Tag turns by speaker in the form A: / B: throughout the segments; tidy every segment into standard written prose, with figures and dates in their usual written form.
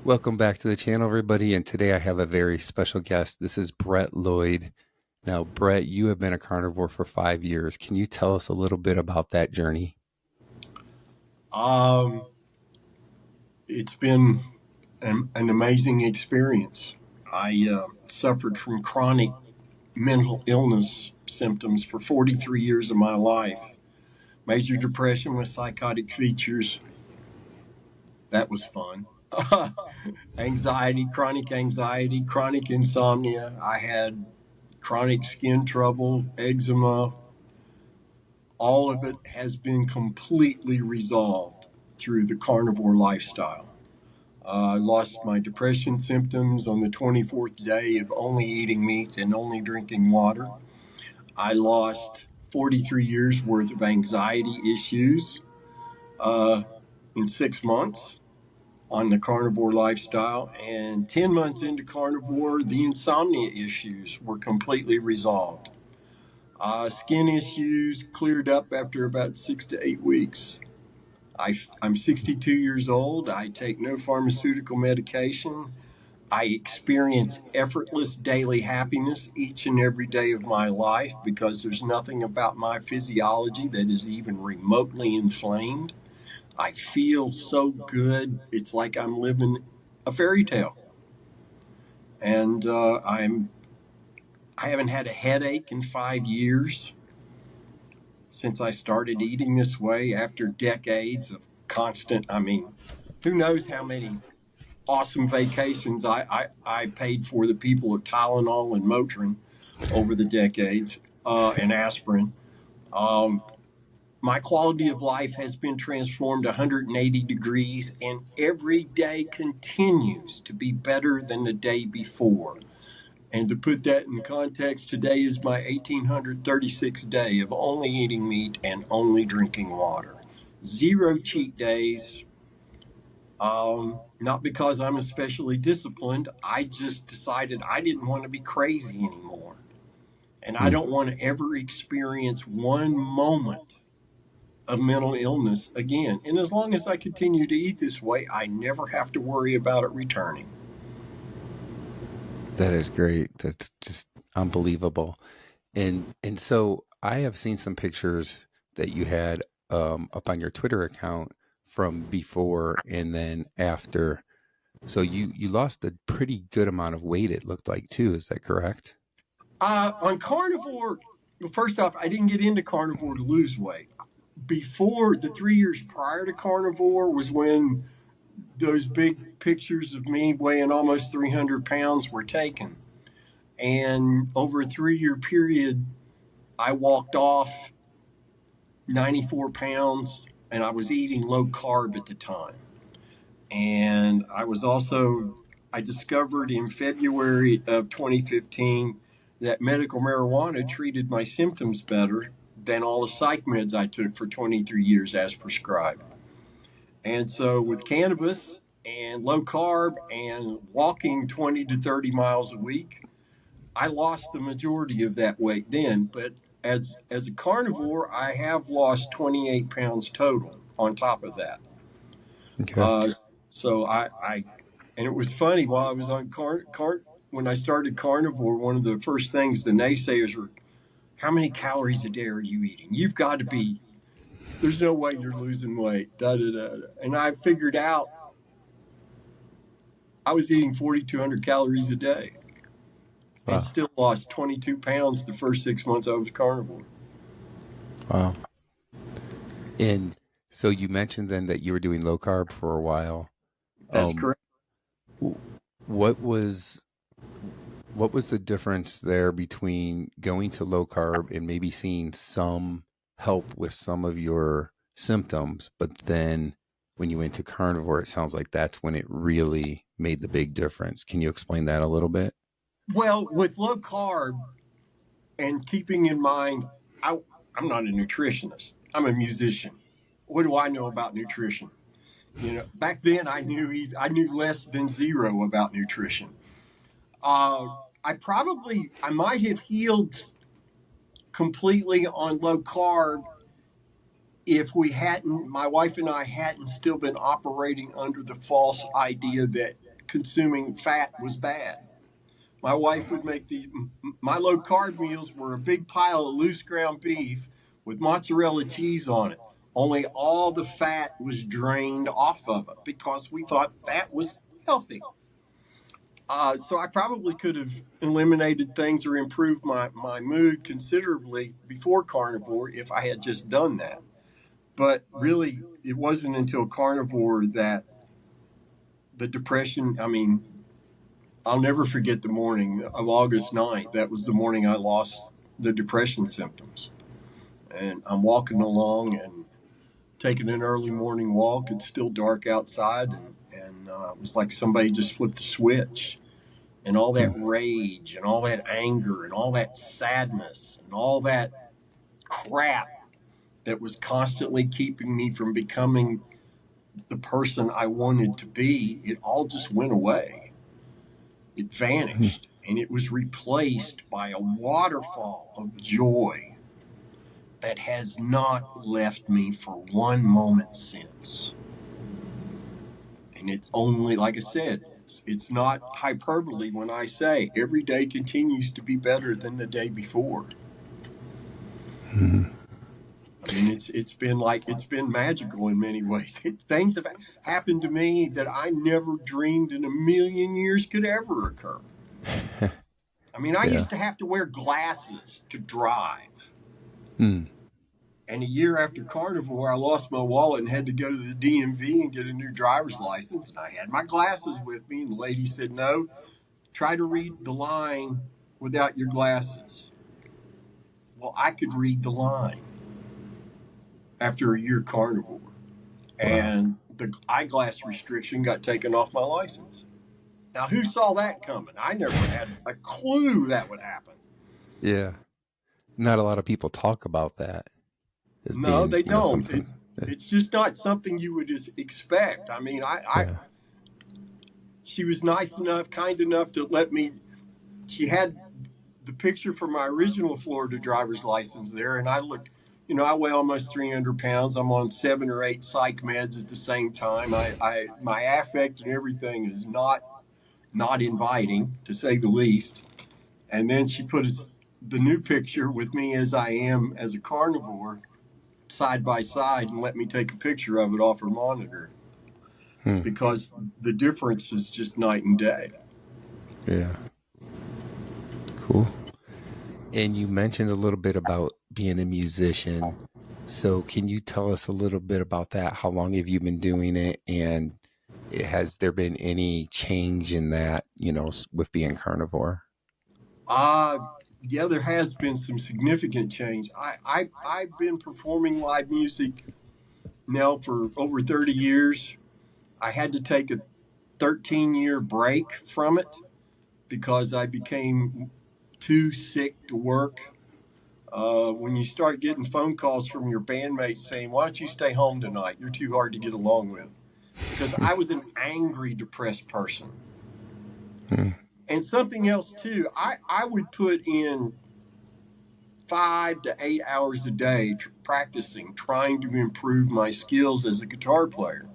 A: Welcome back to the channel, everybody. And today I have a very special guest. This is Brett Lloyd. Now, Brett, you have been a carnivore for 5 years. Can you tell us a little bit about that journey?
B: Um, it's been an amazing experience. I suffered from chronic mental illness symptoms for 43 years of my life. Major depression with psychotic features. That was fun. Anxiety, chronic insomnia. I had chronic skin trouble, eczema. All of it has been completely resolved through the carnivore lifestyle. I lost my depression symptoms on the 24th day of only eating meat and only drinking water. I lost 43 years worth of anxiety issues uh, in 6 months on the carnivore lifestyle. And 10 months into carnivore, the insomnia issues were completely resolved. Skin issues cleared up after about 6 to 8 weeks. I'm 62 years old. I take no pharmaceutical medication. I experience effortless daily happiness each and every day of my life because there's nothing about my physiology that is even remotely inflamed. I feel so good. It's like I'm living a fairy tale. And I haven't had a headache in 5 years since I started eating this way after decades of constant, who knows how many awesome vacations I paid for the people at Tylenol and Motrin over the decades, and aspirin. Um, my quality of life has been transformed 180 degrees, and every day continues to be better than the day before. And to put that in context, today is my 1836th day of only eating meat and only drinking water. Zero cheat days. Not because I'm especially disciplined. I just decided I didn't want to be crazy anymore. And I
A: Hmm.
B: don't want to ever experience one moment of mental illness again. And as long as I continue to eat this way, I never have to worry about it returning.
A: That is great. That's just unbelievable. And so I have seen some pictures that you had up on your Twitter account from before and then after. So you lost a pretty good amount of weight, it looked like too. Is that correct?
B: On carnivore, well, first off, I didn't get into carnivore to lose weight. Before the 3 years prior to carnivore was when those big pictures of me weighing almost 300 pounds were taken. And over a 3 year period, I walked off 94 pounds and I was eating low carb at the time. And I discovered in February of 2015 that medical marijuana treated my symptoms better than all the psych meds I took for 23 years as prescribed. And so with cannabis and low carb and walking 20 to 30 miles a week, I lost the majority of that weight then. But as a carnivore, I have lost 28 pounds total on top of that.
A: Okay.
B: Uh, so and it was funny while I was on when I started carnivore, one of the first things the naysayers were, how many calories a day are you eating? You've got to be, there's no way you're losing weight. Da, da, da. And I figured out I was eating 4,200 calories a day and
A: Wow.
B: still lost 22 pounds the first 6 months I was carnivore.
A: Wow. And so you mentioned then that you were doing low carb for a while.
B: That's
A: Um,
B: correct.
A: w- what was what was the difference there between going to low carb and maybe seeing some help with some of your symptoms, but then when you went to carnivore, it sounds like that's when it really made the big difference. Can you explain that a little bit?
B: Well, with low carb and keeping in mind, I, I'm not a nutritionist, I'm a musician. What do I know about nutrition? Back then I knew less than zero about nutrition. Uh, I might have healed completely on low carb if my wife and I hadn't still been operating under the false idea that consuming fat was bad. My wife would make my low carb meals were a big pile of loose ground beef with mozzarella cheese on it. Only all the fat was drained off of it because we thought that was healthy. So I probably could have eliminated things or improved my mood considerably before carnivore if I had just done that. But really, it wasn't until carnivore that the depression, I mean, I'll never forget the morning of August 9th. That was the morning I lost the depression symptoms. And I'm walking along and taking an early morning walk. It's still dark outside, and it was like somebody just flipped a switch. And all that rage and all that anger and all that sadness and all that crap that was constantly keeping me from becoming the person I wanted to be, it all just went away. It vanished, and it was replaced by a waterfall of joy that has not left me for one moment since. And it's only, like I said, it's not hyperbole when I say every day continues to be better than the day before. I mean, it's been magical in many ways. Things have happened to me that I never dreamed in a million years could ever occur. I mean, I
A: Yeah.
B: used to have to wear glasses to drive.
A: Mm.
B: And a year after carnivore, I lost my wallet and had to go to the DMV and get a new driver's license. And I had my glasses with me, and the lady said, "No, try to read the line without your glasses." Well, I could read the line after a year carnivore,
A: Wow.
B: and the eyeglass restriction got taken off my license. Now, who saw that coming? I never had a clue that would happen.
A: Yeah. Not a lot of people talk about that as
B: No,
A: being,
B: they don't.
A: something that,
B: It's just not something you would expect. I mean,
A: yeah.
B: she was nice enough, kind enough to let me. She had the picture for my original Florida driver's license there, and I look, I weigh almost 300 pounds. I'm on 7 or 8 psych meds at the same time. My affect and everything is not inviting, to say the least. And then she put the new picture with me as I am as a carnivore side by side and let me take a picture of it off her monitor
A: Hmm.
B: because the difference is just night and day.
A: Yeah. Cool. And you mentioned a little bit about being a musician. So can you tell us a little bit about that? How long have you been doing it? And has there been any change in that, with being carnivore?
B: Uh, yeah, there has been some significant change. I've been performing live music now for over 30 years. I had to take a 13-year break from it because I became too sick to work. When you start getting phone calls from your bandmates saying, "Why don't you stay home tonight? You're too hard to get along with." Because I was an angry, depressed person.
A: Hmm.
B: And something else, too, I would put in 5 to 8 hours a day practicing, trying to improve my skills as a guitar player.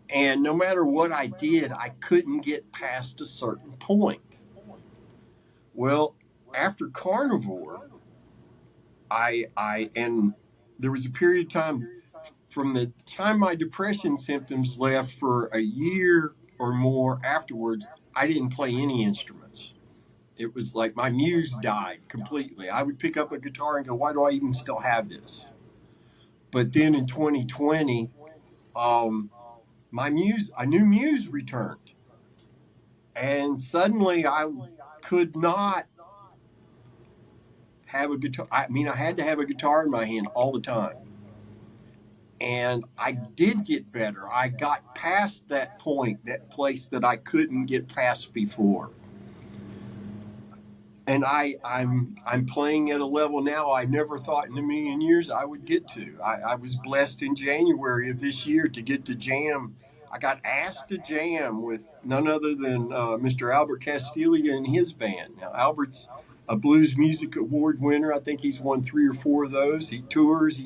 B: And no matter what I did, I couldn't get past a certain point. Well, after carnivore, and there was a period of time from the time my depression symptoms left for a year or more afterwards, I didn't play any instruments. It was like my muse died completely. I would pick up a guitar and go, "Why do I even still have this?" But then in 2020, um, a new muse returned, and suddenly I could not have a guitar. I mean, I had to have a guitar in my hand all the time. And I did get better. I got past that point, that place that I couldn't get past before. And I'm playing at a level now I never thought in a million years I would get to. I was blessed in January of this year to get to jam. I got asked to jam with none other than Mr. Albert Castilla and his band. Now Albert's a Blues Music Award winner. I think he's won 3 or 4 of those. He tours.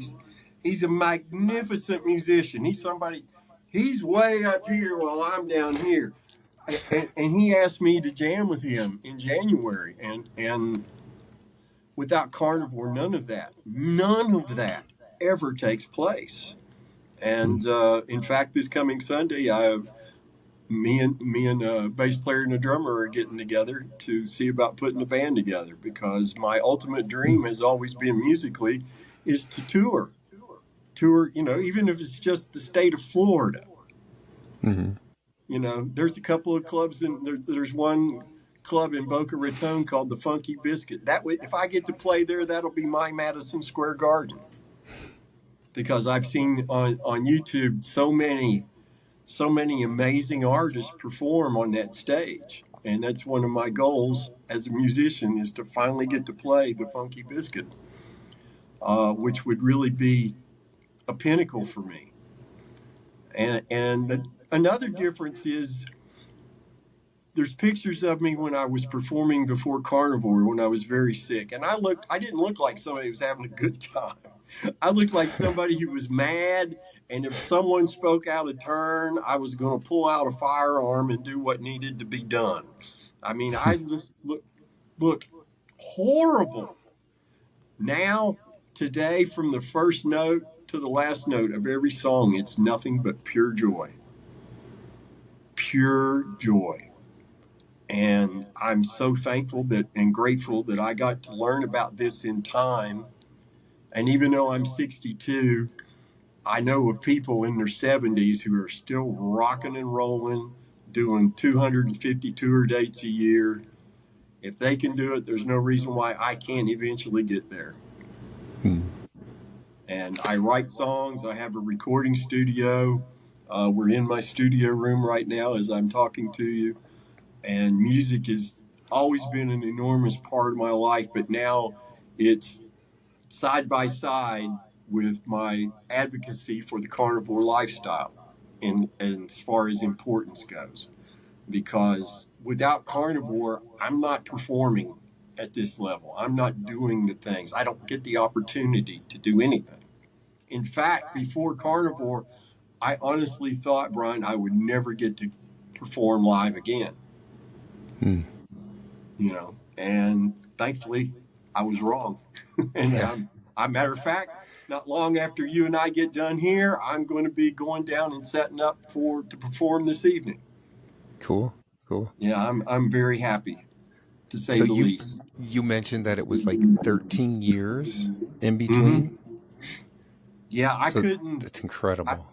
B: He's a magnificent musician. He's way up here while I'm down here. and he asked me to jam with him in January, and without Carnivore, none of that ever takes place.
A: Mm.
B: And in fact, this coming Sunday, me and bass player and a drummer are getting together to see about putting a band together, because my ultimate
A: Mm.
B: dream has always been musically is to tour, even if it's just the state of Florida.
A: Mm.
B: There's a couple of clubs there's one club in Boca Raton called the Funky Biscuit. That way, if I get to play there, that'll be my Madison Square Garden, because I've seen on YouTube so many amazing artists perform on that stage. And that's one of my goals as a musician, is to finally get to play the Funky Biscuit, which would really be a pinnacle for me. And another difference is there's pictures of me when I was performing before Carnivore, when I was very sick, and I didn't look like somebody who was having a good time. I looked like somebody who was mad, and if someone spoke out of turn, I was going to pull out a firearm and do what needed to be done. I mean, I just look horrible. Now, today, from the first note to the last note of every song, it's nothing but pure joy. Pure joy. And I'm so thankful that and grateful that I got to learn about this in time. And even though I'm 62, I know of people in their 70s who are still rocking and rolling, doing 250 tour dates a year. If they can do it, there's no reason why I can't eventually get there.
A: Mm.
B: And I write songs. I have a recording studio. We're in my studio room right now as I'm talking to you. And music has always been an enormous part of my life, but now it's side by side with my advocacy for the carnivore lifestyle, and as far as importance goes, because without carnivore, I'm not performing at this level. I'm not doing the things. I don't get the opportunity to do anything. In fact, before carnivore, I honestly thought, Brian, I would never get to perform live again.
A: Mm.
B: And thankfully I was wrong. And
A: Yeah.
B: matter of fact, not long after you and I get done here, I'm going to be going down and setting up to perform this evening.
A: Cool. Cool.
B: Yeah, I'm very happy, to say
A: So
B: the
A: you
B: least.
A: you mentioned that it was like 13 years in between.
B: Mm-hmm. Yeah, I
A: So
B: couldn't.
A: that's
B: I
A: incredible.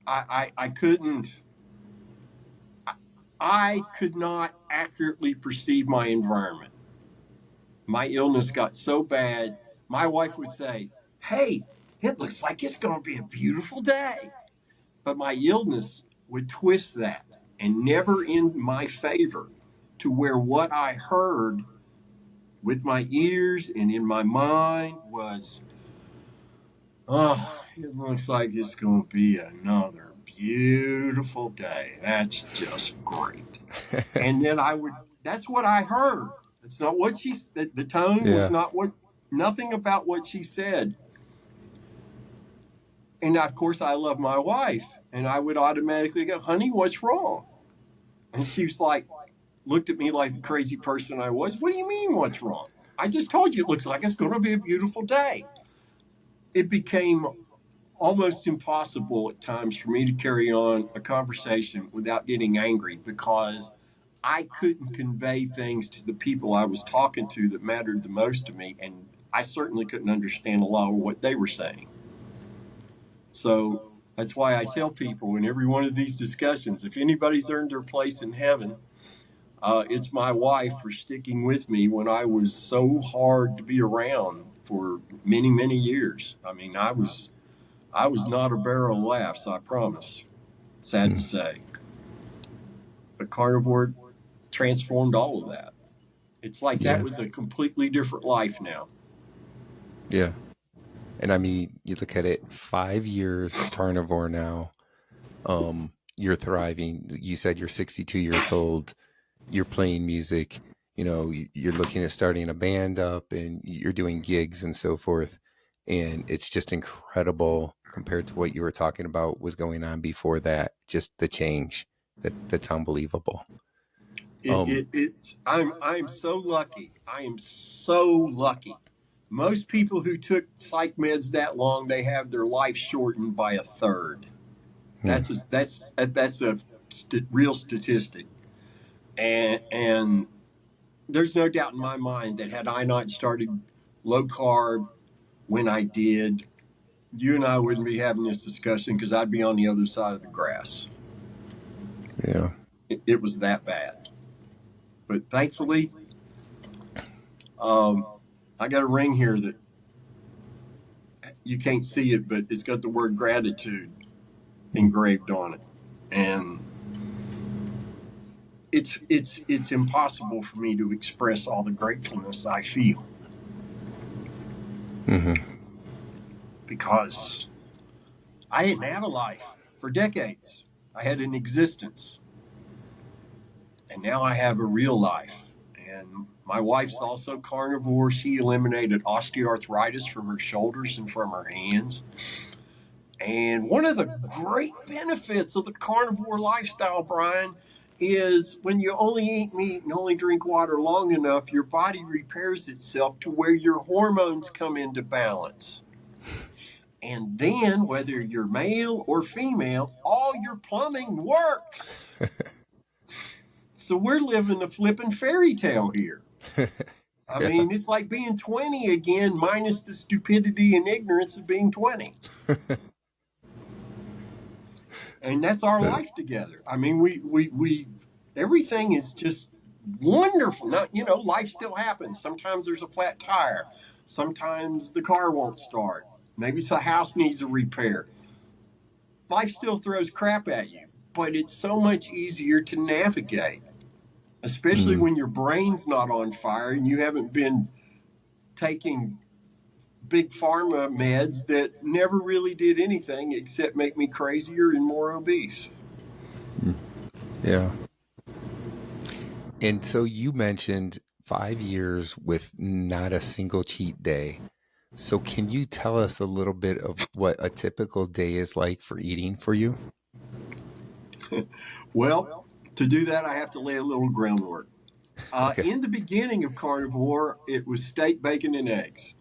B: I couldn't. I could not accurately perceive my environment. My illness got so bad. My wife would say, "Hey, it looks like it's going to be a beautiful day." But my illness would twist that, and never in my favor, to where what I heard with my ears and in my mind was, "Oh, it looks like it's going to be another beautiful day. That's just great." And then that's what I heard. It's not what the tone was
A: Yeah.
B: not nothing about what she said. And of course, I love my wife, and I would automatically go, "Honey, what's wrong?" And she was like, looked at me like the crazy person I was. "What do you mean, what's wrong? I just told you it looks like it's going to be a beautiful day." It became almost impossible at times for me to carry on a conversation without getting angry, because I couldn't convey things to the people I was talking to that mattered the most to me. And I certainly couldn't understand a lot of what they were saying. So that's why I tell people in every one of these discussions, if anybody's earned their place in heaven, it's my wife for sticking with me when I was so hard to be around for many, many years. I mean, I was not a barrel of laughs, I promise. Sad to
A: Mm.
B: say. But carnivore transformed all of that. It's like that
A: Yeah.
B: was a completely different life now.
A: Yeah. And I mean, you look at it, 5 years carnivore now. You're thriving. You said you're 62 years old. You're playing music. You're looking at starting a band up, and you're doing gigs and so forth. And it's just incredible compared to what you were talking about was going on before that. Just the change that's unbelievable. Um,
B: I'm so lucky. I am so lucky. Most people who took psych meds that long, they have their life shortened by a third.
A: hmm,
B: That's a real statistic, and there's no doubt in my mind that had I not started low carb when I did, you and I wouldn't be having this discussion because I'd be on the other side of the grass.
A: yeah,
B: It was that bad. But thankfully, um, I got a ring here that you can't see it, but it's got the word gratitude
A: hmm,
B: engraved on it, and it's impossible for me to express all the gratefulness I feel
A: hmm,
B: because I didn't have a life for decades. I had an existence, and now I have a real life. And my wife's also carnivore. She eliminated osteoarthritis from her shoulders and from her hands. And one of the great benefits of the carnivore lifestyle, Brian, is when you only eat meat and only drink water long enough, your body repairs itself to where your hormones come into balance. And then, whether you're male or female, all your plumbing works. So we're living a flippin' fairy tale here. I
A: yeah,
B: mean, it's like being 20 again, minus the stupidity and ignorance of being 20. And that's our
A: uh,
B: life together. I mean, we everything is just wonderful. Not, life still happens. Sometimes there's a flat tire. Sometimes the car won't start. Maybe the house needs a repair. Life still throws crap at you, but it's so much easier to navigate, especially
A: mm,
B: when your brain's not on fire and you haven't been taking big pharma meds that never really did anything except make me crazier and more obese.
A: yeah. And so you mentioned 5 years with not a single cheat day. So can you tell us a little bit of what a typical day is like for eating for you?
B: Well, to do that, I have to lay a little groundwork.
A: Okay.
B: In the beginning of carnivore, it was steak, bacon, and eggs.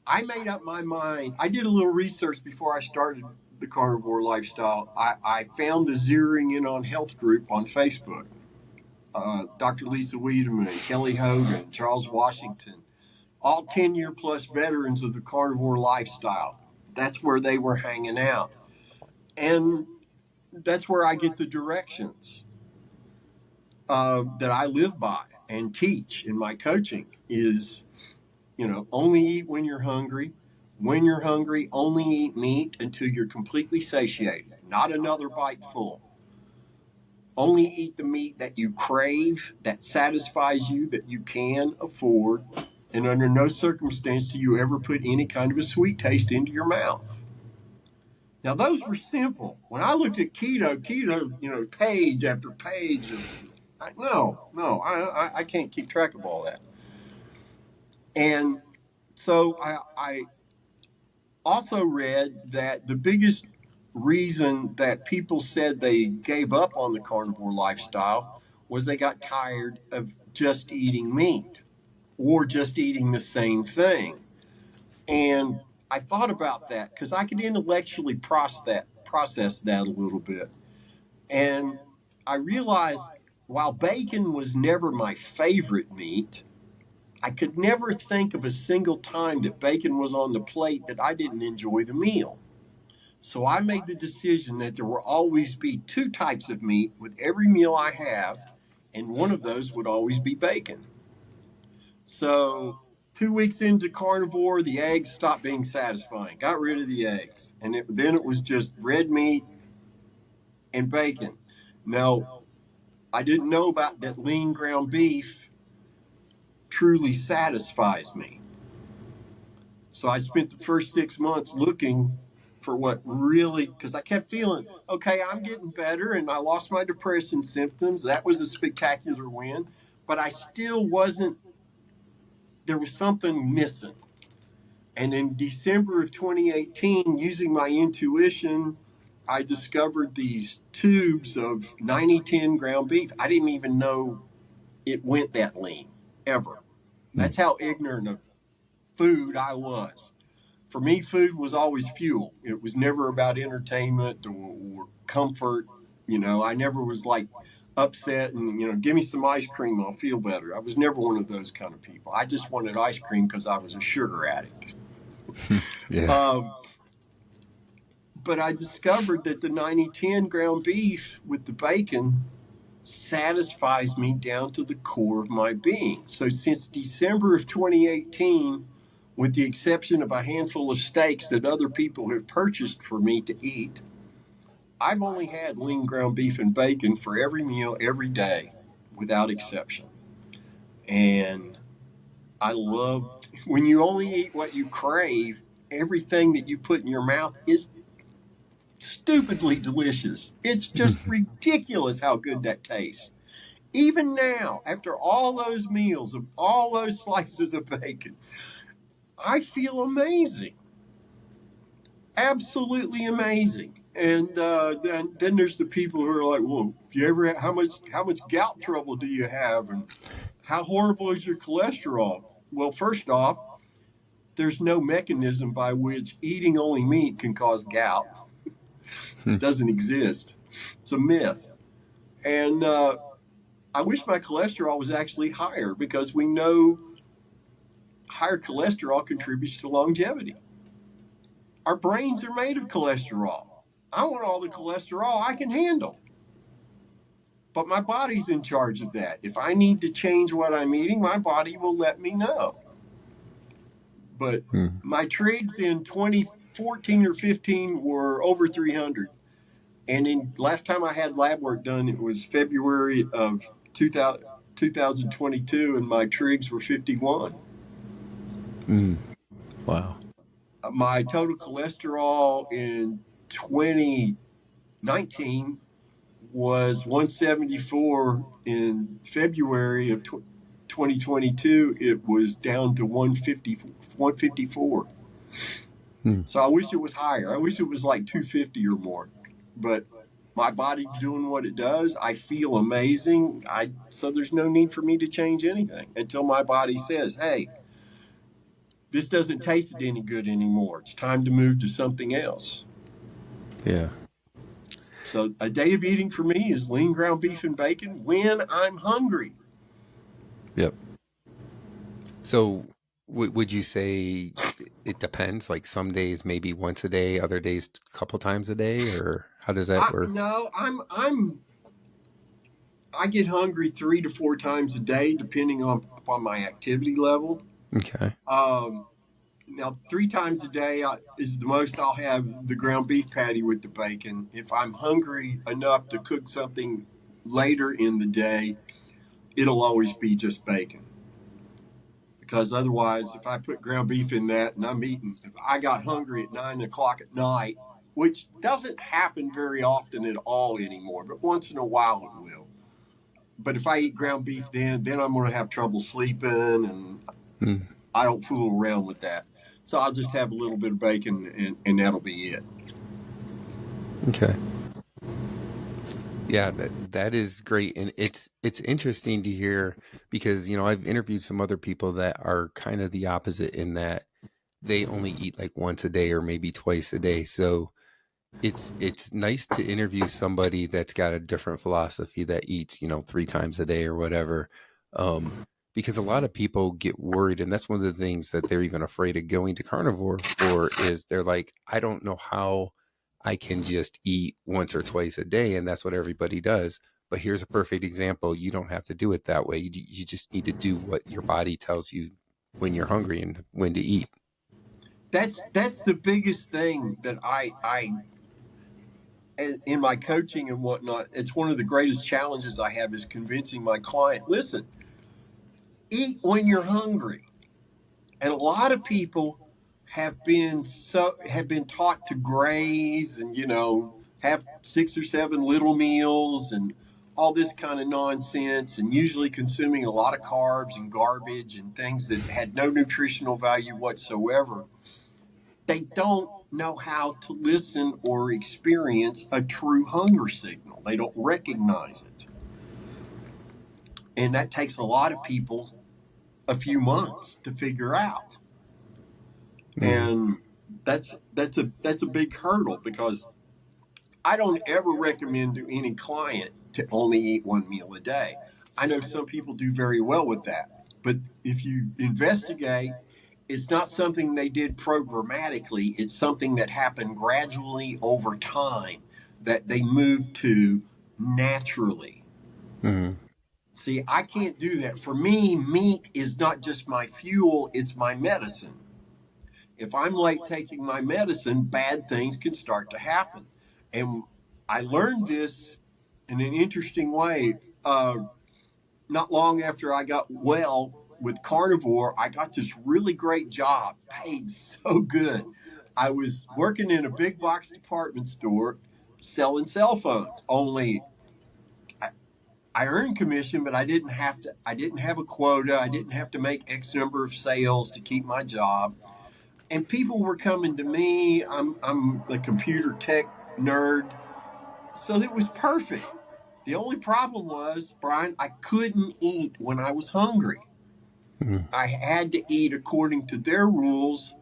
B: I made up my mind. I did a little research before I started the carnivore lifestyle. I found the Zeroing In on Health group on Facebook. Dr. Lisa Wiedemann, Kelly Hogan, Charles Washington, all 10-year plus veterans of the carnivore lifestyle. That's where they were hanging out. And that's where I get the directions that I live by and teach in my coaching is, only eat when you're hungry. When you're hungry, only eat meat until you're completely satiated, not another bite full. Only eat the meat that you crave, that satisfies you, that you can afford. And under no circumstance do you ever put any kind of a sweet taste into your mouth. Now, those were simple. When I looked at keto, page after page of, I can't keep track of all that. And so I also read that the biggest reason that people said they gave up on the carnivore lifestyle was they got tired of just eating meat or just eating the same thing. And I thought about that because I could intellectually process that a little bit. And I realized while bacon was never my favorite meat, I could never think of a single time that bacon was on the plate that I didn't enjoy the meal. So I made the decision that there will always be two types of meat with every meal I have, and one of those would always be bacon. So 2 weeks into carnivore, the eggs stopped being satisfying. Got rid of the eggs, and then it was just red meat and bacon. Now I didn't know about that lean ground beef truly satisfies me. So I spent the first 6 months looking for what really, because I kept feeling, okay, I'm getting better and I lost my depression symptoms. That was a spectacular win, but I still wasn't, there was something missing. And in December of 2018, using my intuition, I discovered these tubes of 90/10 ground beef. I didn't even know. it went that lean ever. That's how ignorant of food I was. For me, food was always fuel. It was never about entertainment or comfort. I never was like upset and, give me some ice cream, I'll feel better. I was never one of those kind of people. I just wanted ice cream because I was a sugar addict.
A: Yeah.
B: Um, but I discovered that the 90-10 ground beef with the bacon satisfies me down to the core of my being. So since December of 2018, with the exception of a handful of steaks that other people have purchased for me to eat, I've only had lean ground beef and bacon for every meal every day without exception. And I love when you only eat what you crave, everything that you put in your mouth is stupidly delicious. It's just ridiculous how good that tastes. Even now, after all those meals of all those slices of bacon, I feel amazing, absolutely amazing. And then there's the people who are like, "Well, you ever how much gout trouble do you have, and how horrible is your cholesterol?" Well, first off, there's no mechanism by which eating only meat can cause gout. It doesn't exist. It's a myth. And I wish my cholesterol was actually higher because we know higher cholesterol contributes to longevity. Our brains are made of cholesterol. I want all the cholesterol I can handle, but my body's in charge of that. If I need to change what I'm eating, my body will let me know. But my trigs in 2014 or 15 were over 300. And in last time I had lab work done, it was February of 2022, and my trigs were 51.
A: Wow.
B: My total cholesterol in 2019 was 174. In February of 2022, it was down to 154. So I wish it was higher. I wish it was like 250 or more. But my body's doing what it does. I feel amazing. So there's no need for me to change anything until my body says, "Hey, this doesn't taste any good anymore. It's time to move to something else."
A: Yeah.
B: So a day of eating for me is lean ground beef and bacon when I'm hungry.
A: Yep. So would you say it depends? Like some days maybe once a day, other days a couple times a day, or how does that
B: I
A: work?
B: no, I get hungry 3 to 4 times a day depending upon my activity level.
A: Okay.
B: Um, Now, 3 times a day is the most I'll have the ground beef patty with the bacon. If I'm hungry enough to cook something later in the day, it'll always be just bacon. Because otherwise, if I put ground beef in that and I'm eating, if I got hungry at 9 o'clock at night, which doesn't happen very often at all anymore, but once in a while it will. But if I eat ground beef then I'm going to have trouble sleeping, and
A: Mm,
B: I don't fool around with that. So I'll just have a little bit of bacon, and that'll be it.
A: okay. Yeah, that is great, and it's interesting to hear because I've interviewed some other people that are kind of the opposite in that they only eat like once a day or maybe twice a day. So it's nice to interview somebody that's got a different philosophy that eats 3 times a day or whatever, um, because a lot of people get worried, and that's one of the things that they're even afraid of going to carnivore for is they're like, I don't know how I can just eat once or twice a day, and that's what everybody does. But here's a perfect example: you don't have to do it that way. You just need to do what your body tells you when you're hungry and when to eat.
B: That's the biggest thing that I in my coaching and whatnot. It's one of the greatest challenges I have is convincing my client. Listen, eat when you're hungry, and a lot of people have been taught to graze and have 6 or 7 little meals and all this kind of nonsense, and usually consuming a lot of carbs and garbage and things that had no nutritional value whatsoever. They don't know how to listen or experience a true hunger signal. They don't recognize it. And that takes a lot of people a few months to figure out.
A: Mm.
B: And that's a big hurdle, because I don't ever recommend to any client to only eat one meal a day. I know some people do very well with that, but if you investigate, it's not something they did programmatically. It's something that happened gradually over time, that they moved to naturally.
A: Mm.
B: See, I can't do that. For me, meat is not just my fuel, it's my medicine. If I'm late taking my medicine, bad things can start to happen. And I learned this in an interesting way. Not long after I got well with Carnivore, I got this really great job, paid so good. I was working in a big box department store selling cell phones. Only I, I earned commission, but I didn't have a quota. I didn't have to make X number of sales to keep my job. And people were coming to me. I'm a computer tech nerd, so it was perfect. The only problem was, Brian, I couldn't eat when I was hungry.
A: Mm.
B: I had to eat according to their rules.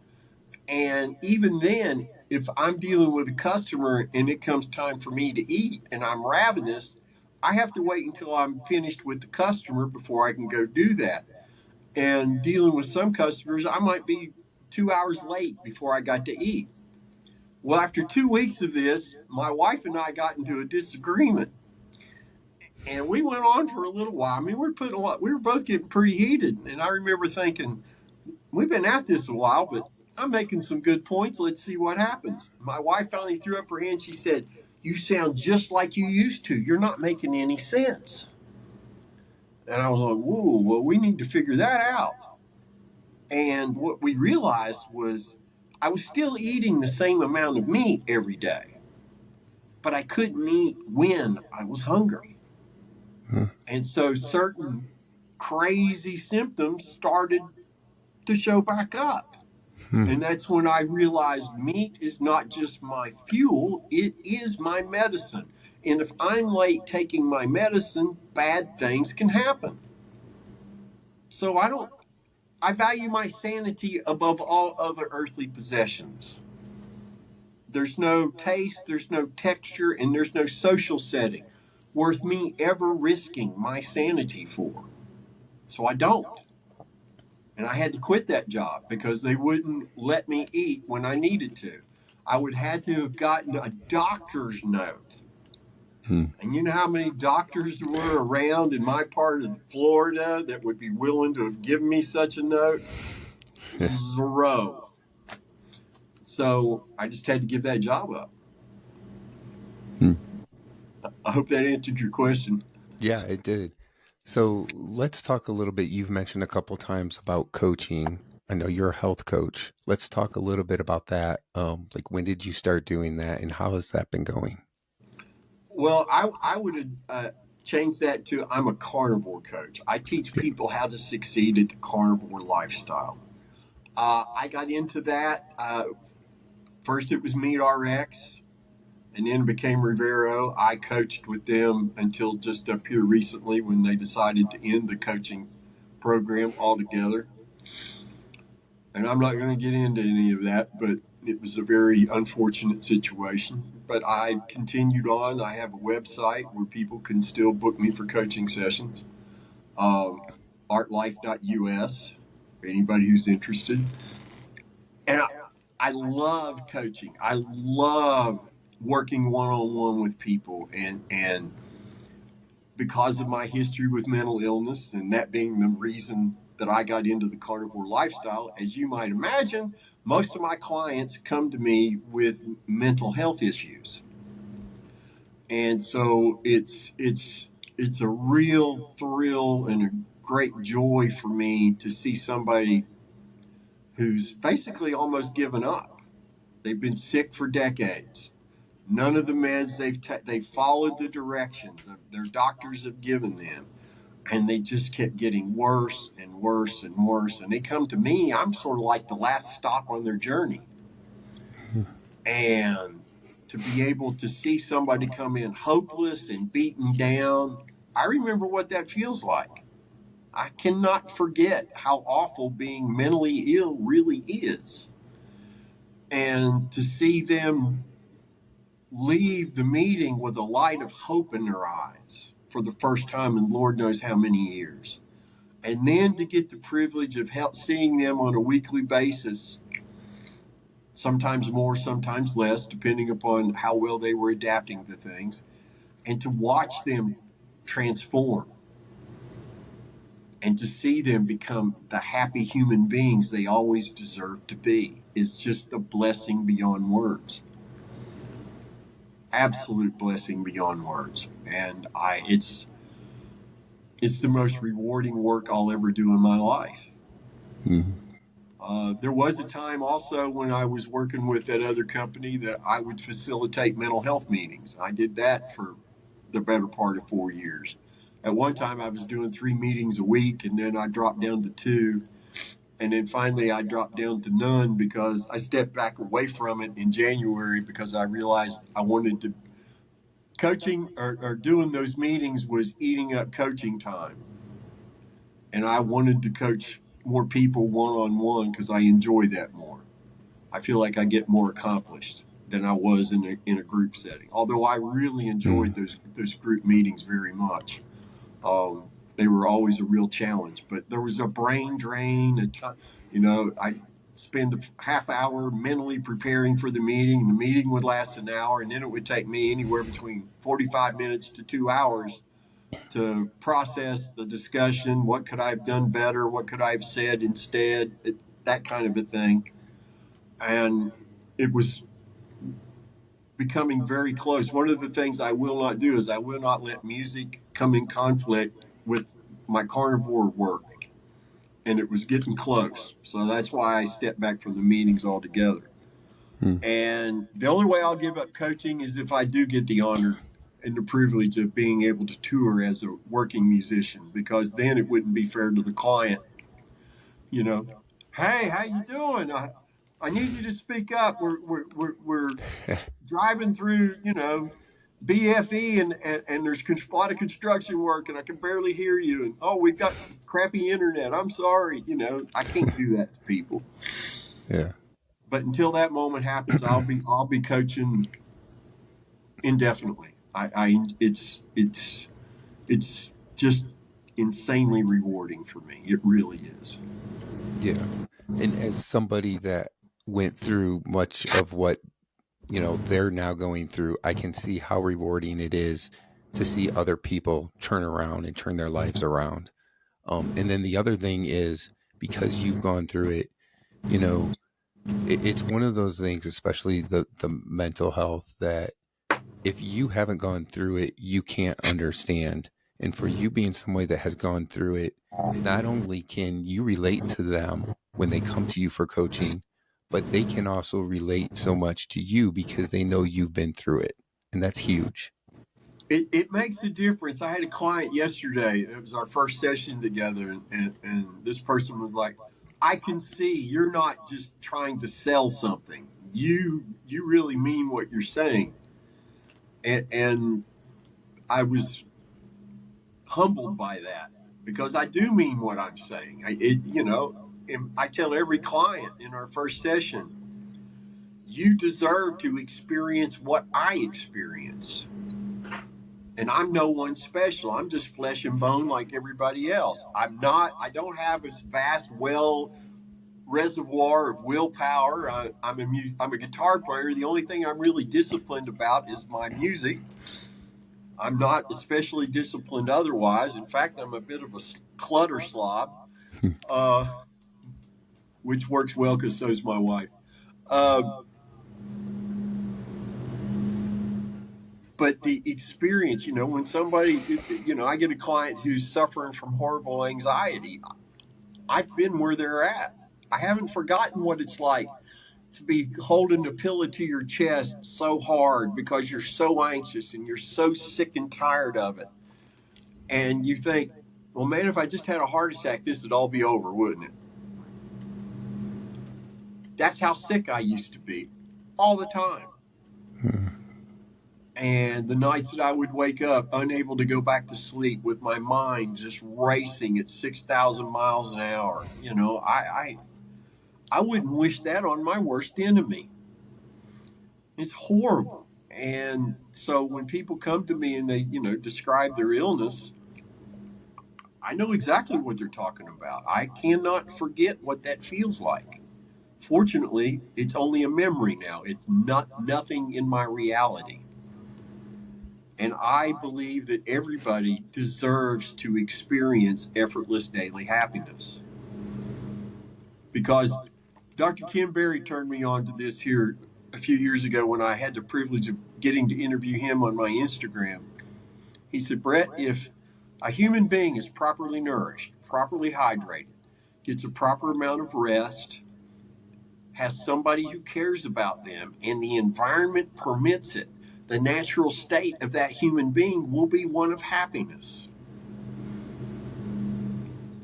B: And even then, if I'm dealing with a customer and it comes time for me to eat and I'm ravenous, I have to wait until I'm finished with the customer before I can go do that. And dealing with some customers, I might be 2 hours late before I got to eat. Well, after 2 weeks of this, my wife and I got into a disagreement, and we went on for a little while. I mean, we were both getting pretty heated, and I remember thinking, we've been at this a while, but I'm making some good points. Let's see what happens. My wife finally threw up her hand. She said, "You sound just like you used to. You're not making any sense." And I was like, "Whoa, well, we need to figure that out." And what we realized was I was still eating the same amount of meat every day, but I couldn't eat when I was hungry.
A: Mm.
B: And so certain crazy symptoms started to show back up.
A: Mm.
B: And that's when I realized meat is not just my fuel, it is my medicine. And if I'm late taking my medicine, bad things can happen. So I value my sanity above all other earthly possessions. There's no taste, there's no texture, and there's no social setting worth me ever risking my sanity for. So I don't. And I had to quit that job because they wouldn't let me eat when I needed to. I would have to have gotten a doctor's note.
A: Mm.
B: And you know how many doctors were around in my part of Florida that would be willing to have given me such a note? Zero. So I just had to give that job up.
A: Mm.
B: I hope that answered your question.
A: Yeah, it did. So let's talk a little bit. You've mentioned a couple times about coaching. I know you're a health coach. Let's talk a little bit about that. Like when did you start doing that, and how has that been going?
B: Well, I would have changed that to I'm a carnivore coach. I teach people how to succeed at the carnivore lifestyle. I got into that. First, it was Meat RX, and then it became Rivero. I coached with them until just up here recently when they decided to end the coaching program altogether. And I'm not going to get into any of that, but it was a very unfortunate situation. But I continued on. I have a website where people can still book me for coaching sessions, um, artlife.us, for anybody who's interested. And I loved coaching. I love working one on one with people, and because of my history with mental illness, and that being the reason that I got into the carnivore lifestyle, as you might imagine, most of my clients come to me with mental health issues. And so it's a real thrill and a great joy for me to see somebody who's basically almost given up. They've been sick for decades. None of the meds they've followed the directions their doctors have given them, and they just kept getting worse and worse and worse. And they come to me. I'm sort of like the last stop on their journey, and to be able to see somebody come in hopeless and beaten down, I remember what that feels like. I cannot forget how awful being mentally ill really is. And to see them leave the meeting with a light of hope in their eyes for the first time in Lord knows how many years. And then to get the privilege of seeing them on a weekly basis, sometimes more, sometimes less, depending upon how well they were adapting to things, and to watch them transform and to see them become the happy human beings they always deserve to be is just a blessing beyond words. Absolute blessing beyond words. And it's the most rewarding work I'll ever do in my life.
A: Mm-hmm.
B: There was a time also when I was working with that other company that I would facilitate mental health meetings. I did that for the better part of 4 years. At one time, I was doing 3 meetings a week, and then I dropped down to two. And then finally, I dropped down to none because I stepped back away from it in January because I realized I wanted to. Coaching or doing those meetings was eating up coaching time. And I wanted to coach more people one on one because I enjoy that more. I feel like I get more accomplished than I was in a group setting. Although I really enjoyed those group meetings very much. Um, they were always a real challenge, but there was a brain drain. I spend the half hour mentally preparing for the meeting. The meeting would last an hour, and then it would take me anywhere between 45 minutes to 2 hours to process the discussion. What could I have done better? What could I have said instead? That kind of a thing. And it was becoming very close. One of the things I will not do is I will not let music come in conflict with my carnivore work. And it was getting close. So that's why I stepped back from the meetings altogether. And the only way I'll give up coaching is if I do get the honor and the privilege of being able to tour as a working musician, because then it wouldn't be fair to the client, you know. Hey, how you doing? I need you to speak up. We're driving through, BFE and there's a lot of construction work and I can barely hear you. And oh, we've got crappy internet. I'm sorry. I can't do that to people.
A: Yeah.
B: But until that moment happens, I'll be coaching indefinitely. It's just insanely rewarding for me. It really is.
A: Yeah. And as somebody that went through much of what, they're now going through, I can see how rewarding it is to see other people turn around and turn their lives around. And then the other thing is because you've gone through it, you know, it's one of those things, especially the mental health, that if you haven't gone through it, you can't understand. And for you being somebody that has gone through it, not only can you relate to them when they come to you for coaching, but they can also relate so much to you because they know you've been through it. And that's huge.
B: It makes a difference. I had a client yesterday. It was our first session together, and this person was like, "I can see you're not just trying to sell something. You really mean what you're saying." And I was humbled by that because I do mean what I'm saying. I tell every client in our first session, you deserve to experience what I experience. And I'm no one special. I'm just flesh and bone like everybody else. I don't have this vast reservoir of willpower. I'm a guitar player. The only thing I'm really disciplined about is my music. I'm not especially disciplined otherwise. In fact, I'm a bit of a clutter slob, uh, which works well because so is my wife. Uh, but the experience, when somebody, I get a client who's suffering from horrible anxiety. I've been where they're at. I haven't forgotten what it's like to be holding the pillow to your chest so hard because you're so anxious and you're so sick and tired of it. And you think, well, man, if I just had a heart attack, this would all be over, wouldn't it? That's how sick I used to be all the time. And the nights that I would wake up unable to go back to sleep with my mind just racing at 6,000 miles an hour, I wouldn't wish that on my worst enemy. It's horrible. And so when people come to me and they, describe their illness, I know exactly what they're talking about. I cannot forget what that feels like. Fortunately, it's only a memory now. It's not nothing in my reality. And I believe that everybody deserves to experience effortless daily happiness. Because Dr. Kim Berry turned me on to this here a few years ago when I had the privilege of getting to interview him on my Instagram. He said, Brett, if a human being is properly nourished, properly hydrated, gets a proper amount of rest, has somebody who cares about them, and the environment permits it, the natural state of that human being will be one of happiness.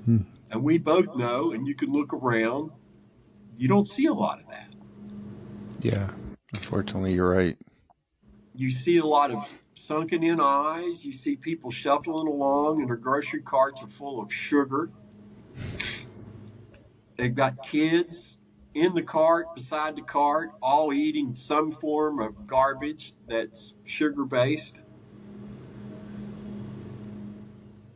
A: Hmm.
B: And we both know, and you can look around, you don't see a lot of that.
A: Yeah, unfortunately, you're right.
B: You see a lot of sunken in eyes. You see people shuffling along, and their grocery carts are full of sugar. They've got kids in the cart, beside the cart, all eating some form of garbage that's sugar based.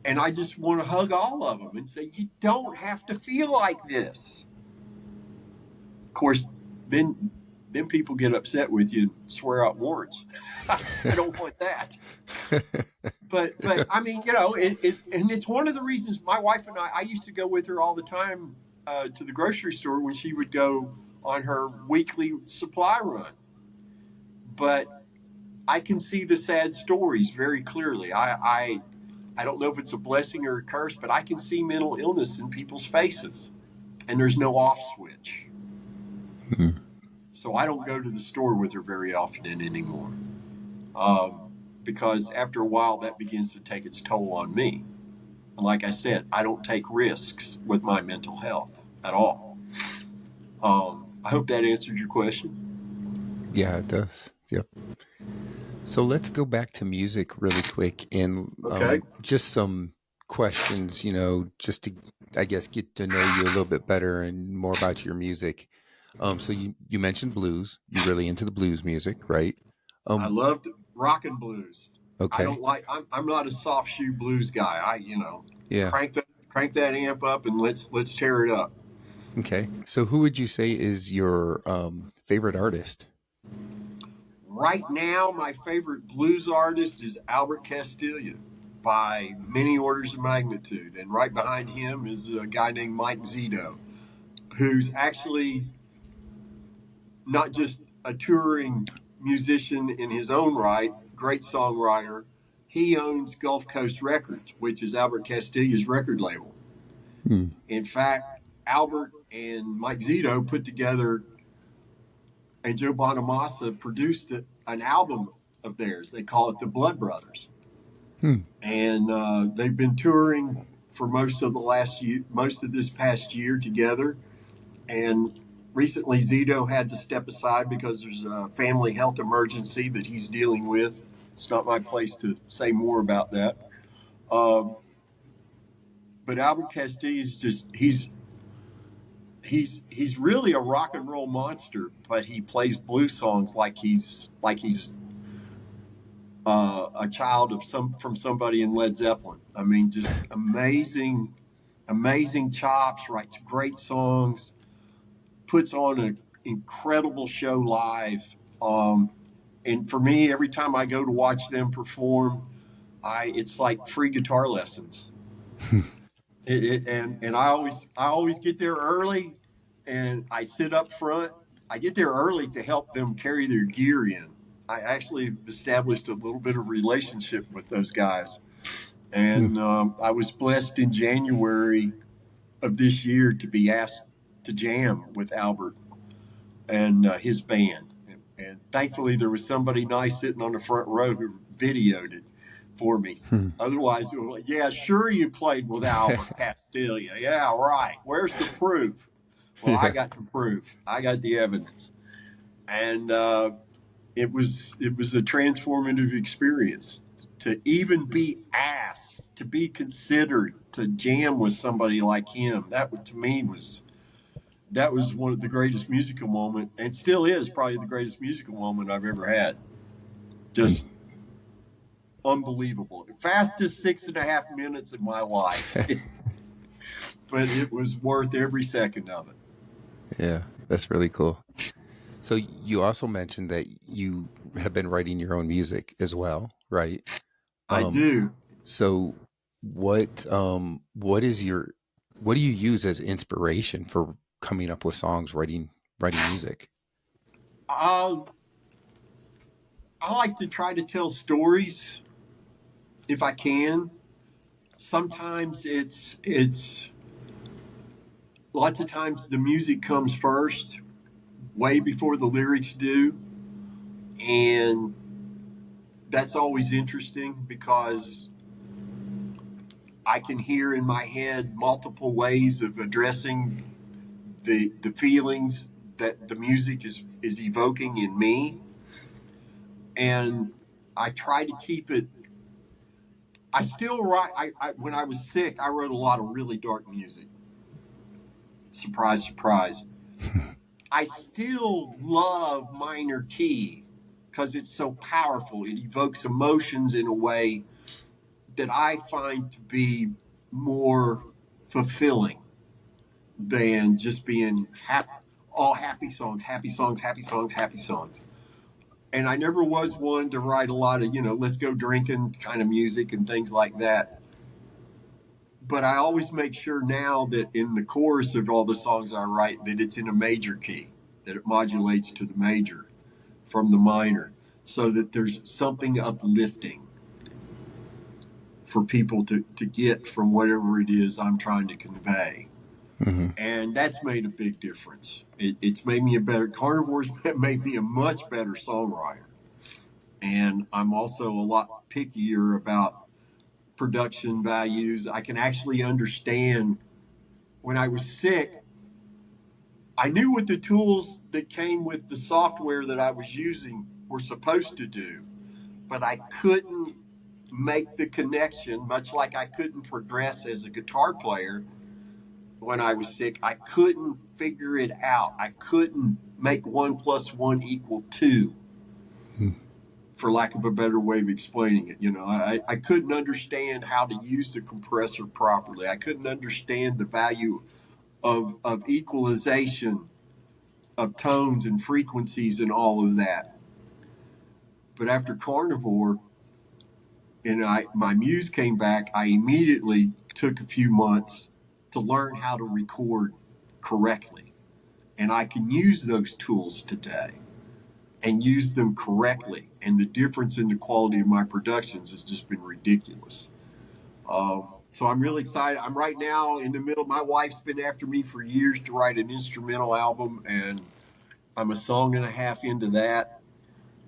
B: And I just want to hug all of them and say, you don't have to feel like this. Of course, then people get upset with you and swear out warrants. I don't want that. But I mean, and it's one of the reasons my wife and I used to go with her all the time to the grocery store when she would go on her weekly supply run. But I can see the sad stories very clearly. I don't know if it's a blessing or a curse, but I can see mental illness in people's faces, and there's no off switch.
A: Hmm.
B: So I don't go to the store with her very often anymore, because after a while that begins to take its toll on me. And like I said, I don't take risks with my mental health at all. I hope that answered your question.
A: Yeah, it does. Yep. So let's go back to music really quick and
B: Okay.
A: just some questions, just to, I guess, get to know you a little bit better and more about your music. So you mentioned blues. You're really into the blues music, right?
B: I
A: Um,
B: loved rock and blues. I
A: okay.
B: don't like. I'm not a soft shoe blues guy.
A: Yeah.
B: Crank that amp up and let's tear it up.
A: Okay. So who would you say is your favorite artist?
B: Right now, my favorite blues artist is Albert Castiglia by many orders of magnitude, and right behind him is a guy named Mike Zito, who's actually not just a touring musician in his own right, great songwriter. He owns Gulf Coast Records, which is Albert Castiglia's record label.
A: Hmm.
B: In fact, Albert and Mike Zito put together, and Joe Bonamassa produced an album of theirs. They call it the Blood Brothers,
A: Hmm.
B: and they've been touring for most of the last year, most of this past year together. And recently, Zito had to step aside because there's a family health emergency that he's dealing with. It's not my place to say more about that. Um, but Albert Castillo is just he's really a rock and roll monster, but he plays blues songs like he's a child of from somebody in Led Zeppelin. I mean, just amazing chops, writes great songs, puts on an incredible show live. And for me, every time I go to watch them perform, I it's like free guitar lessons. And I always get there early, and I sit up front. I get there early to help them carry their gear in. I actually established a little bit of relationship with those guys,
A: Hmm.
B: and I was blessed in January of this year to be asked to jam with Albert and his band. And thankfully, there was somebody nice sitting on the front row who videoed it for me.
A: Hmm.
B: Otherwise, it was like, yeah, sure, you played with Albert Castiglia. Yeah, right. Where's the proof? Well, I
A: Yeah.
B: got the proof. I got the evidence. And it was a transformative experience to even be asked, to be considered, to jam with somebody like him. That to me was one of the greatest musical moment, and still is probably the greatest musical moment I've ever had.
A: Mm.
B: Just unbelievable. Fastest 6.5 minutes of my life, but it was worth every second of it.
A: Yeah, that's really cool. So you also mentioned that you have been writing your own music as well, right?
B: I
A: Um,
B: do.
A: so what is your what do you use as inspiration for coming up with songs, writing music?
B: Uh, I like to try to tell stories if I can. Sometimes it's lots of times the music comes first, way before the lyrics do, and that's always interesting because I can hear in my head multiple ways of addressing the feelings that the music is evoking in me, and I try to keep it. I still write. When I was sick, I wrote a lot of really dark music. Surprise, surprise. I still love minor key because it's so powerful. It evokes emotions in a way that I find to be more fulfilling than just being all happy songs, happy songs, happy songs, happy songs. And I never was one to write a lot of, let's go drinking kind of music and things like that. But I always make sure now that in the chorus of all the songs I write that it's in a major key, that it modulates to the major from the minor, so that there's something uplifting for people to get from whatever it is I'm trying to convey.
A: Hmm.
B: And that's made a big difference. It's made me a better, Carnivore's made me a much better songwriter. And I'm also a lot pickier about production values. I can actually understand when I was sick, I knew what the tools that came with the software that I was using were supposed to do, but I couldn't make the connection, much like I couldn't progress as a guitar player when I was sick. I couldn't figure it out. I couldn't make 1 + 1 = 2, for lack of a better way of explaining it. I couldn't understand how to use the compressor properly. I couldn't understand the value of equalization of tones and frequencies and all of that. But after Carnivore and my muse came back, I immediately took a few months to learn how to record correctly. And I can use those tools today and use them correctly. And the difference in the quality of my productions has just been ridiculous. So I'm really excited. I'm right now in the middle. My wife's been after me for years to write an instrumental album, and I'm a song and a half into that.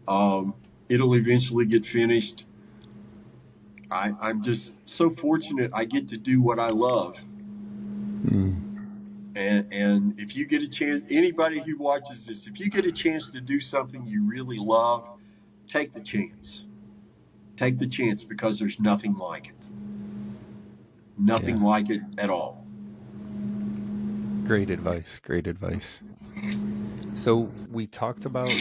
B: Um, it'll eventually get finished. I'm just so fortunate I get to do what I love.
A: Mm.
B: And if you get a chance, anybody who watches this, if you get a chance to do something you really love, take the chance. Take the chance because there's nothing like it. Nothing
A: Yeah,
B: like it at all.
A: great advice. Great advice. So we talked about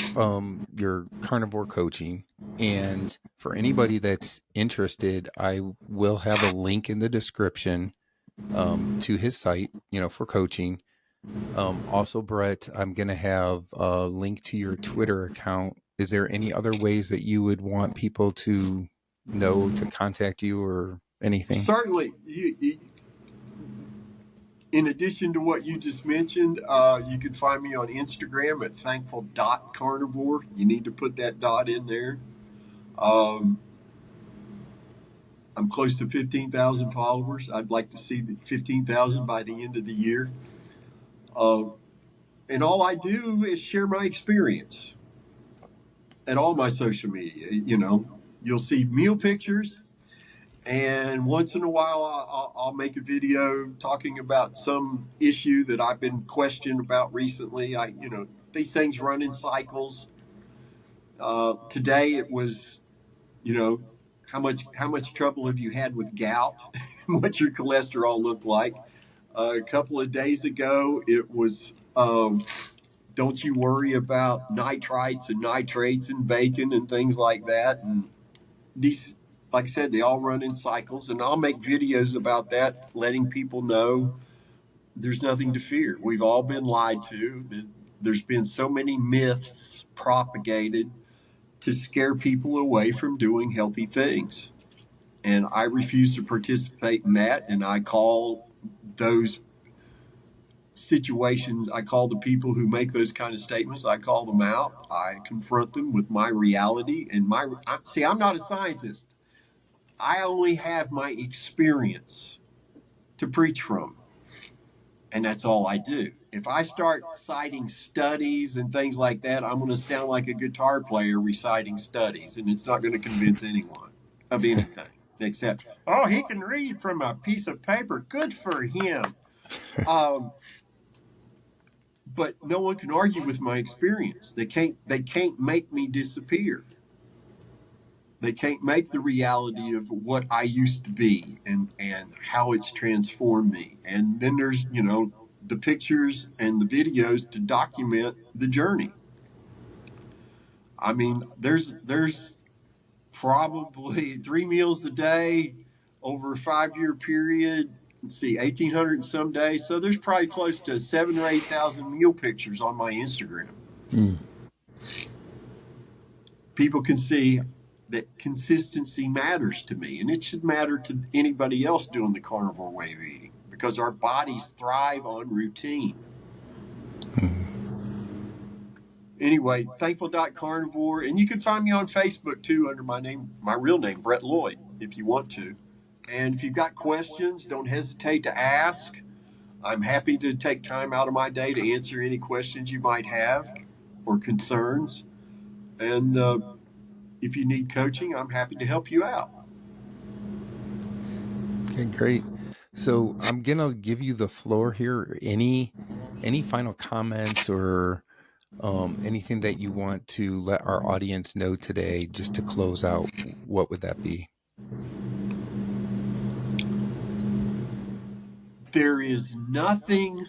A: your carnivore coaching, and for anybody that's interested, I will have a link in the description to his site, for coaching. Also, Brett, I'm going to have a link to your Twitter account. Is there any other ways that you would want people to know to contact you or anything?
B: Certainly, in addition to what you just mentioned, you can find me on Instagram at thankful.carnivore. You need to put that dot in there. Um, I'm close to 15,000 followers. I'd like to see 15,000 by the end of the year. Uh, and all I do is share my experience at all my social media. You'll see meal pictures, and once in a while, I'll make a video talking about some issue that I've been questioned about recently. These things run in cycles. Today it was, you know, how much trouble have you had with gout? What your cholesterol looked like. A couple of days ago, it was don't you worry about nitrites and nitrates and bacon and things like that. And these, like I said, they all run in cycles, and I'll make videos about that, letting people know there's nothing to fear. We've all been lied to. There's been so many myths propagated to scare people away from doing healthy things. And I refuse to participate in that. And I call those situations, I call the people who make those kind of statements, I call them out. I confront them with my reality and see, I'm not a scientist. I only have my experience to preach from. And that's all I do. If I start citing studies and things like that, I'm going to sound like a guitar player reciting studies, and it's not going to convince anyone of anything except, oh, he can read from a piece of paper. Good for him. Um, but no one can argue with my experience. They can't. They can't make me disappear. They can't make the reality of what I used to be and how it's transformed me. And then there's, the pictures and the videos to document the journey. I mean, there's probably 3 meals a day over a 5 year period. Let's see, 1,800 and some days. So there's probably close to 7 or 8,000 meal pictures on my Instagram.
A: Mm.
B: People can see that consistency matters to me, and it should matter to anybody else doing the carnivore way of eating because our bodies thrive on routine. Anyway, thankful.carnivore, and you can find me on Facebook too under my real name, Brett Lloyd, if you want to. And if you've got questions, don't hesitate to ask. I'm happy to take time out of my day to answer any questions you might have or concerns. And if you need coaching, I'm happy to help you out.
A: Okay, great. So I'm gonna give you the floor here. Any final comments or anything that you want to let our audience know today, just to close out? What would that be?
B: There is nothing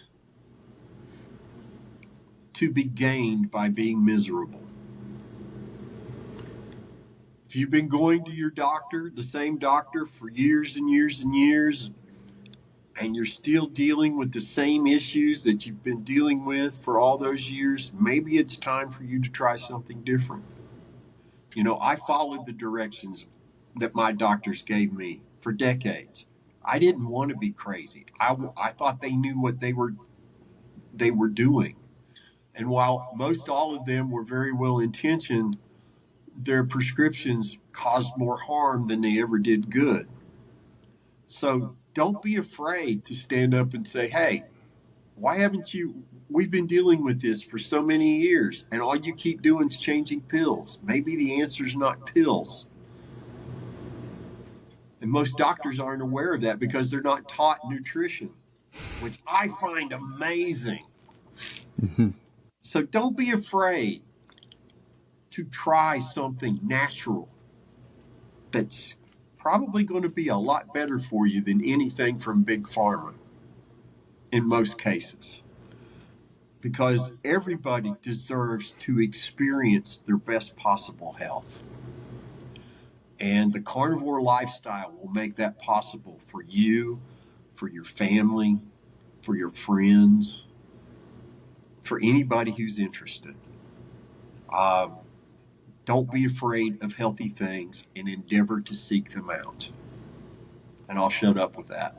B: to be gained by being miserable. If you've been going to your doctor, the same doctor, for years and years and years, and you're still dealing with the same issues that you've been dealing with for all those years, maybe it's time for you to try something different. I followed the directions that my doctors gave me for decades. I didn't want to be crazy. I thought they knew what they were doing. And while most all of them were very well intentioned, their prescriptions caused more harm than they ever did good. So don't be afraid to stand up and say, hey, why haven't you? We've been dealing with this for so many years, and all you keep doing is changing pills. Maybe the answer is not pills. And most doctors aren't aware of that because they're not taught nutrition, which I find amazing. So don't be afraid to try something natural that's probably going to be a lot better for you than anything from Big Pharma in most cases. Because everybody deserves to experience their best possible health. And the carnivore lifestyle will make that possible for you, for your family, for your friends, for anybody who's interested. Uh, don't be afraid of healthy things and endeavor to seek them out. And I'll shut up with that.